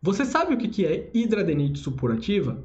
Você sabe o que é hidradenite supurativa?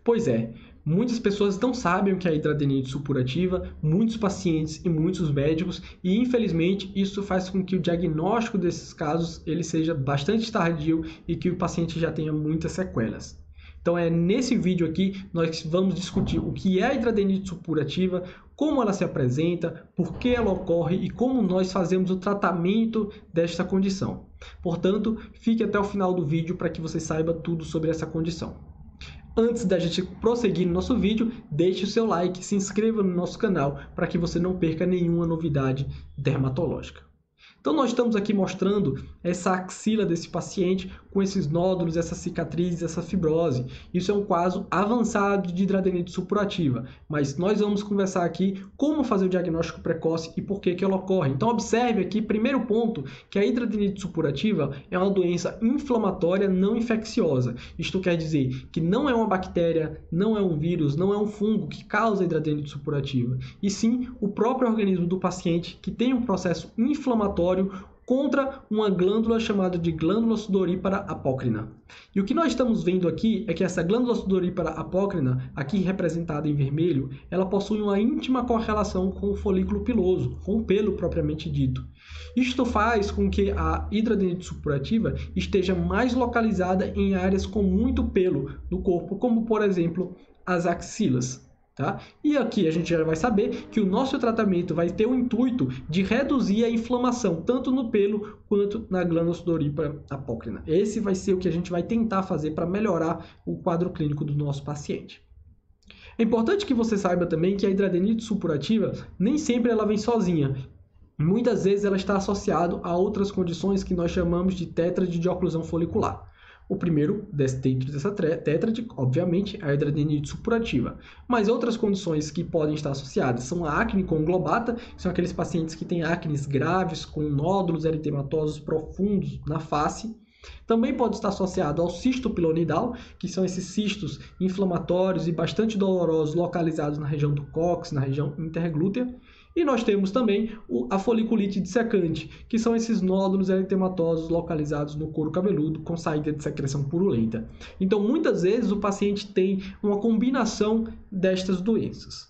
Pois é, muitas pessoas não sabem o que é hidradenite supurativa, muitos pacientes e muitos médicos, e infelizmente isso faz com que o diagnóstico desses casos ele seja bastante tardio e que o paciente já tenha muitas sequelas. Então nesse vídeo aqui nós vamos discutir o que é a hidradenite supurativa, como ela se apresenta, por que ela ocorre e como nós fazemos o tratamento desta condição. Portanto, fique até o final do vídeo para que você saiba tudo sobre essa condição. Antes da gente prosseguir no nosso vídeo, deixe o seu like, se inscreva no nosso canal para que você não perca nenhuma novidade dermatológica. Então nós estamos aqui mostrando essa axila desse paciente com esses nódulos, essas cicatrizes, essa fibrose. Isso é um caso avançado de hidradenite supurativa, mas nós vamos conversar aqui como fazer o diagnóstico precoce e por que ela ocorre. Então observe aqui, primeiro ponto, que a hidradenite supurativa é uma doença inflamatória não infecciosa. Isto quer dizer que não é uma bactéria, não é um vírus, não é um fungo que causa a hidradenite supurativa, e sim o próprio organismo do paciente que tem um processo inflamatório contra uma glândula chamada de glândula sudorípara apócrina. E o que nós estamos vendo aqui é que essa glândula sudorípara apócrina, aqui representada em vermelho, ela possui uma íntima correlação com o folículo piloso, com o pelo propriamente dito. Isto faz com que a hidradenite supurativa esteja mais localizada em áreas com muito pelo no corpo, como por exemplo as axilas. Tá? E aqui a gente já vai saber que o nosso tratamento vai ter o intuito de reduzir a inflamação, tanto no pelo quanto na glândula sudorípara apócrina. Esse vai ser o que a gente vai tentar fazer para melhorar o quadro clínico do nosso paciente. É importante que você saiba também que a hidradenite supurativa nem sempre ela vem sozinha. Muitas vezes ela está associada a outras condições que nós chamamos de tétrade de oclusão folicular. O primeiro dentro dessa tétrade, obviamente, é a hidradenite supurativa. Mas outras condições que podem estar associadas são a acne conglobata, que são aqueles pacientes que têm acnes graves, com nódulos eritematosos profundos na face. Também pode estar associado ao cisto pilonidal, que são esses cistos inflamatórios e bastante dolorosos localizados na região do cóccix, na região interglútea. E nós temos também a foliculite dissecante, que são esses nódulos eritematosos localizados no couro cabeludo com saída de secreção purulenta. Então, muitas vezes, o paciente tem uma combinação destas doenças.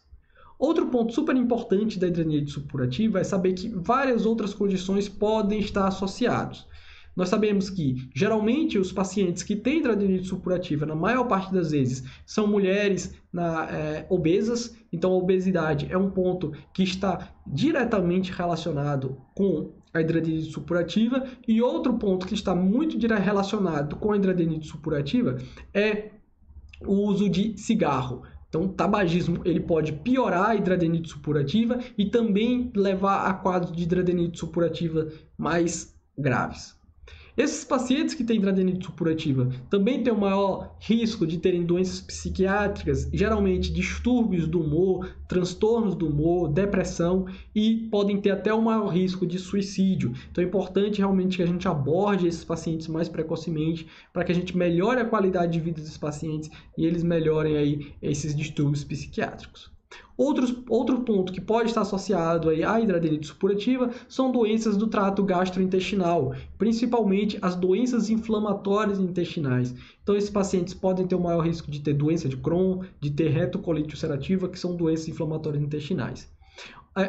Outro ponto super importante da hidradenite supurativa é saber que várias outras condições podem estar associadas. Nós sabemos que, geralmente, os pacientes que têm hidradenite supurativa, na maior parte das vezes, são mulheres obesas. Então, a obesidade é um ponto que está diretamente relacionado com a hidradenite supurativa. E outro ponto que está muito relacionado com a hidradenite supurativa é o uso de cigarro. Então, o tabagismo ele pode piorar a hidradenite supurativa e também levar a quadros de hidradenite supurativa mais graves. Esses pacientes que têm hidradenite supurativa também têm o maior risco de terem doenças psiquiátricas, geralmente distúrbios do humor, transtornos do humor, depressão, e podem ter até o maior risco de suicídio. Então é importante realmente que a gente aborde esses pacientes mais precocemente para que a gente melhore a qualidade de vida desses pacientes e eles melhorem aí esses distúrbios psiquiátricos. Outro ponto que pode estar associado aí à hidradenite supurativa são doenças do trato gastrointestinal, principalmente as doenças inflamatórias intestinais. Então, esses pacientes podem ter o maior risco de ter doença de Crohn, de ter retocolite ulcerativa, que são doenças inflamatórias intestinais.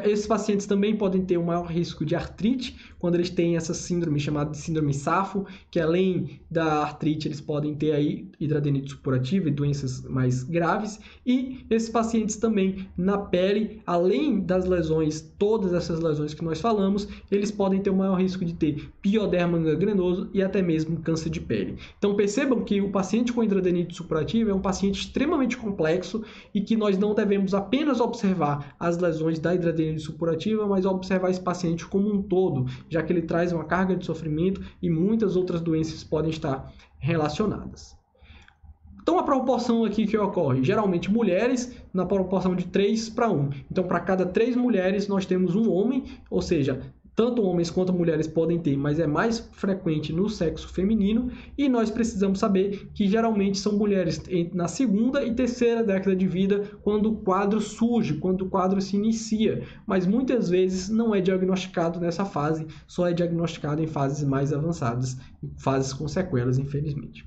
Esses pacientes também podem ter um maior risco de artrite, quando eles têm essa síndrome chamada de síndrome SAFO, que além da artrite, eles podem ter aí hidradenite supurativa e doenças mais graves. E esses pacientes também, na pele, além das lesões, todas essas lesões que nós falamos, eles podem ter o maior risco de ter pioderma gangrenoso e até mesmo câncer de pele. Então percebam que o paciente com hidradenite supurativa é um paciente extremamente complexo e que nós não devemos apenas observar as lesões da hidradenite supurativa, mas observar esse paciente como um todo, já que ele traz uma carga de sofrimento e muitas outras doenças podem estar relacionadas. Então, a proporção aqui que ocorre, geralmente mulheres, na proporção de 3 para 1. Então, para cada 3 mulheres, nós temos um homem, ou seja, tanto homens quanto mulheres podem ter, mas é mais frequente no sexo feminino, e nós precisamos saber que geralmente são mulheres na segunda e terceira década de vida, quando o quadro surge, quando o quadro se inicia, mas muitas vezes não é diagnosticado nessa fase, só é diagnosticado em fases mais avançadas, fases com sequelas, infelizmente.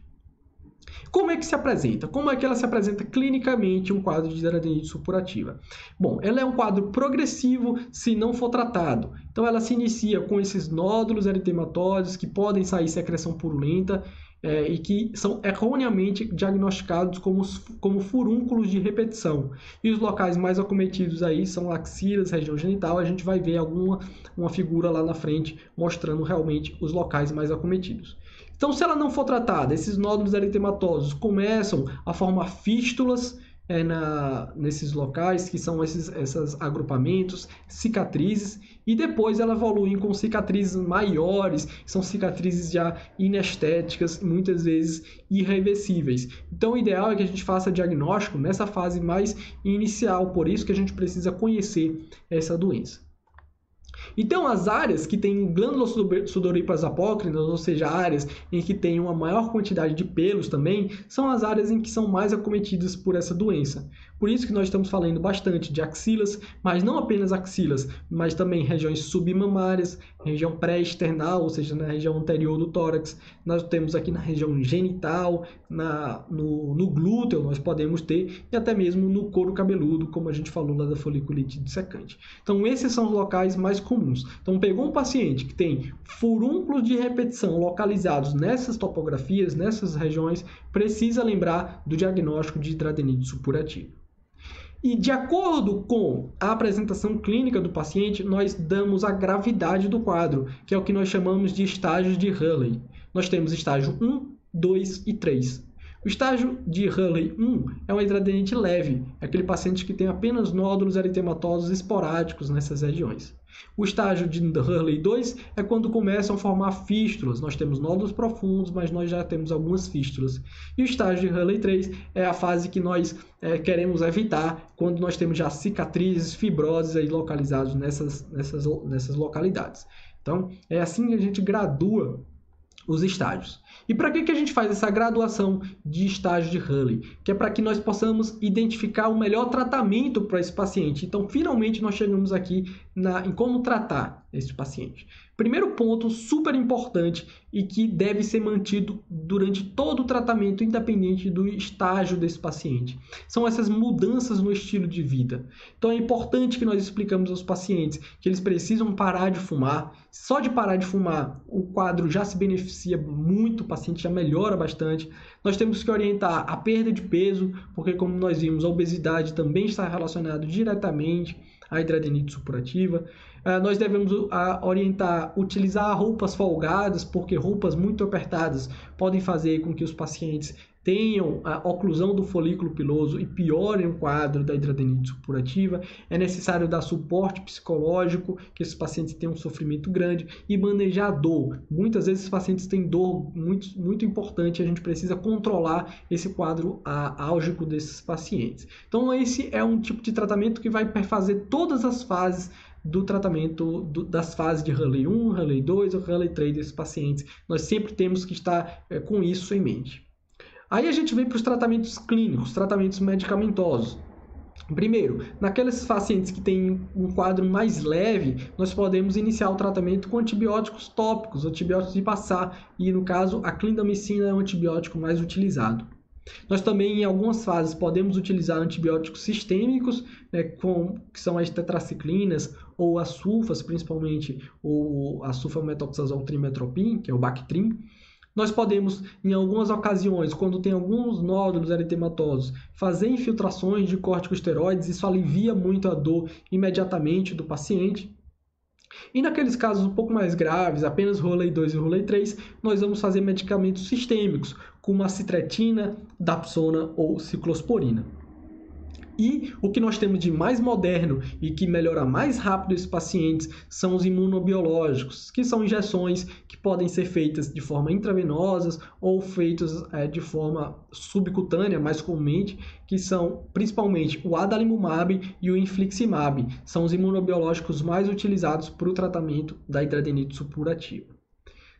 Como é que se apresenta? Como é que ela se apresenta clinicamente um quadro de hidradeniite supurativa? Bom, ela é um quadro progressivo se não for tratado. Então, ela se inicia com esses nódulos eritematosos que podem sair secreção purulenta e que são erroneamente diagnosticados como furúnculos de repetição. E os locais mais acometidos aí são axilas, região genital. A gente vai ver uma figura lá na frente mostrando realmente os locais mais acometidos. Então, se ela não for tratada, esses nódulos eritematosos começam a formar fístulas nesses locais, que são esses agrupamentos, cicatrizes, e depois ela evolui com cicatrizes maiores, que são cicatrizes já inestéticas, muitas vezes irreversíveis. Então, o ideal é que a gente faça diagnóstico nessa fase mais inicial, por isso que a gente precisa conhecer essa doença. Então, as áreas que têm glândulas sudoríparas apócrinas, ou seja, áreas em que tem uma maior quantidade de pelos também, são as áreas em que são mais acometidas por essa doença. Por isso que nós estamos falando bastante de axilas, mas não apenas axilas, mas também regiões submamárias, região pré-external, ou seja, na região anterior do tórax. Nós temos aqui na região genital, no glúteo nós podemos ter, e até mesmo no couro cabeludo, como a gente falou lá da foliculite dissecante. Então, esses são os locais mais comuns. Então, pegou um paciente que tem furúnculos de repetição localizados nessas topografias, nessas regiões, precisa lembrar do diagnóstico de hidradeniite supurativa. E de acordo com a apresentação clínica do paciente, nós damos a gravidade do quadro, que é o que nós chamamos de estágios de Hurley. Nós temos estágio 1, 2 e 3. O estágio de Hurley 1 é uma hidradeniite leve, é aquele paciente que tem apenas nódulos eritematosos esporádicos nessas regiões. O estágio de Hurley 2 é quando começam a formar fístulas. Nós temos nódulos profundos, mas nós já temos algumas fístulas. E o estágio de Hurley 3 é a fase que nós queremos evitar, quando nós temos já cicatrizes, fibroses aí localizados nessas localidades. Então, é assim que a gente gradua os estágios. E para que a gente faz essa graduação de estágio de Hurley? Que é para que nós possamos identificar o melhor tratamento para esse paciente. Então, finalmente, nós chegamos aqui em como tratar esse paciente. Primeiro ponto super importante e que deve ser mantido durante todo o tratamento, independente do estágio desse paciente, são essas mudanças no estilo de vida. Então, é importante que nós explicamos aos pacientes que eles precisam parar de fumar. Só de parar de fumar, o quadro já se beneficia muito, o paciente já melhora bastante. Nós temos que orientar a perda de peso, porque, como nós vimos, a obesidade também está relacionada diretamente à hidradeniite supurativa. Nós devemos orientar, utilizar roupas folgadas, porque roupas muito apertadas podem fazer com que os pacientes tenham a oclusão do folículo piloso e piorem o quadro da hidradeniite supurativa. É necessário dar suporte psicológico, que esses pacientes têm um sofrimento grande, e manejar a dor. Muitas vezes os pacientes têm dor muito importante, a gente precisa controlar esse quadro álgico desses pacientes. Então, esse é um tipo de tratamento que vai perfazer todas as fases do tratamento das fases de Hurley 1, Hurley 2 ou Hurley 3 desses pacientes. Nós sempre temos que estar com isso em mente. Aí a gente vem para os tratamentos clínicos, tratamentos medicamentosos. Primeiro, naqueles pacientes que têm um quadro mais leve, nós podemos iniciar o tratamento com antibióticos tópicos, antibióticos de passar, e no caso a clindamicina é o antibiótico mais utilizado. Nós também, em algumas fases, podemos utilizar antibióticos sistêmicos, que são as tetraciclinas ou as sulfas, principalmente a sulfametoxazol trimetoprim, que é o Bactrim. Nós podemos, em algumas ocasiões, quando tem alguns nódulos eritematosos, fazer infiltrações de corticosteroides. Isso alivia muito a dor imediatamente do paciente. E naqueles casos um pouco mais graves, apenas Hurley 2 e Hurley 3, nós vamos fazer medicamentos sistêmicos, como a citretina, dapsona ou ciclosporina. E o que nós temos de mais moderno e que melhora mais rápido esses pacientes são os imunobiológicos, que são injeções que podem ser feitas de forma intravenosa ou feitas de forma subcutânea, mais comumente, que são principalmente o adalimumab e o infliximab. São os imunobiológicos mais utilizados para o tratamento da hidradeniite supurativa.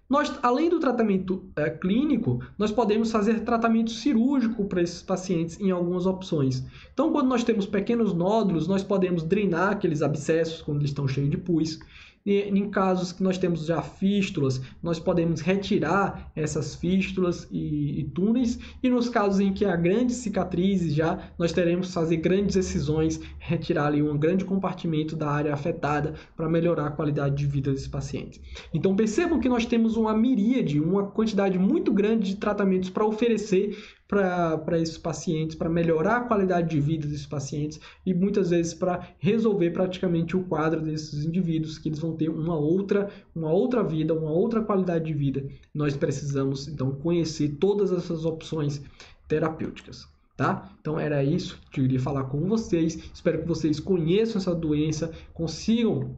Nós, além do tratamento clínico, nós podemos fazer tratamento cirúrgico para esses pacientes em algumas opções. Então, quando nós temos pequenos nódulos, nós podemos drenar aqueles abscessos quando eles estão cheios de pus. Em casos que nós temos já fístulas, nós podemos retirar essas fístulas e túneis. E nos casos em que há grandes cicatrizes já, nós teremos que fazer grandes excisões, retirar ali um grande compartimento da área afetada para melhorar a qualidade de vida desses pacientes. Então percebam que nós temos uma miríade, uma quantidade muito grande de tratamentos para oferecer para esses pacientes, para melhorar a qualidade de vida desses pacientes e muitas vezes para resolver praticamente o quadro desses indivíduos, que eles vão ter uma outra vida, uma outra qualidade de vida. Nós precisamos, então, conhecer todas essas opções terapêuticas. Tá? Então era isso que eu queria falar com vocês. Espero que vocês conheçam essa doença, consigam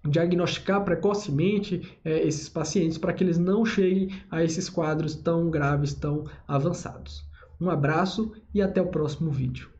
diagnosticar precocemente esses pacientes para que eles não cheguem a esses quadros tão graves, tão avançados. Um abraço e até o próximo vídeo.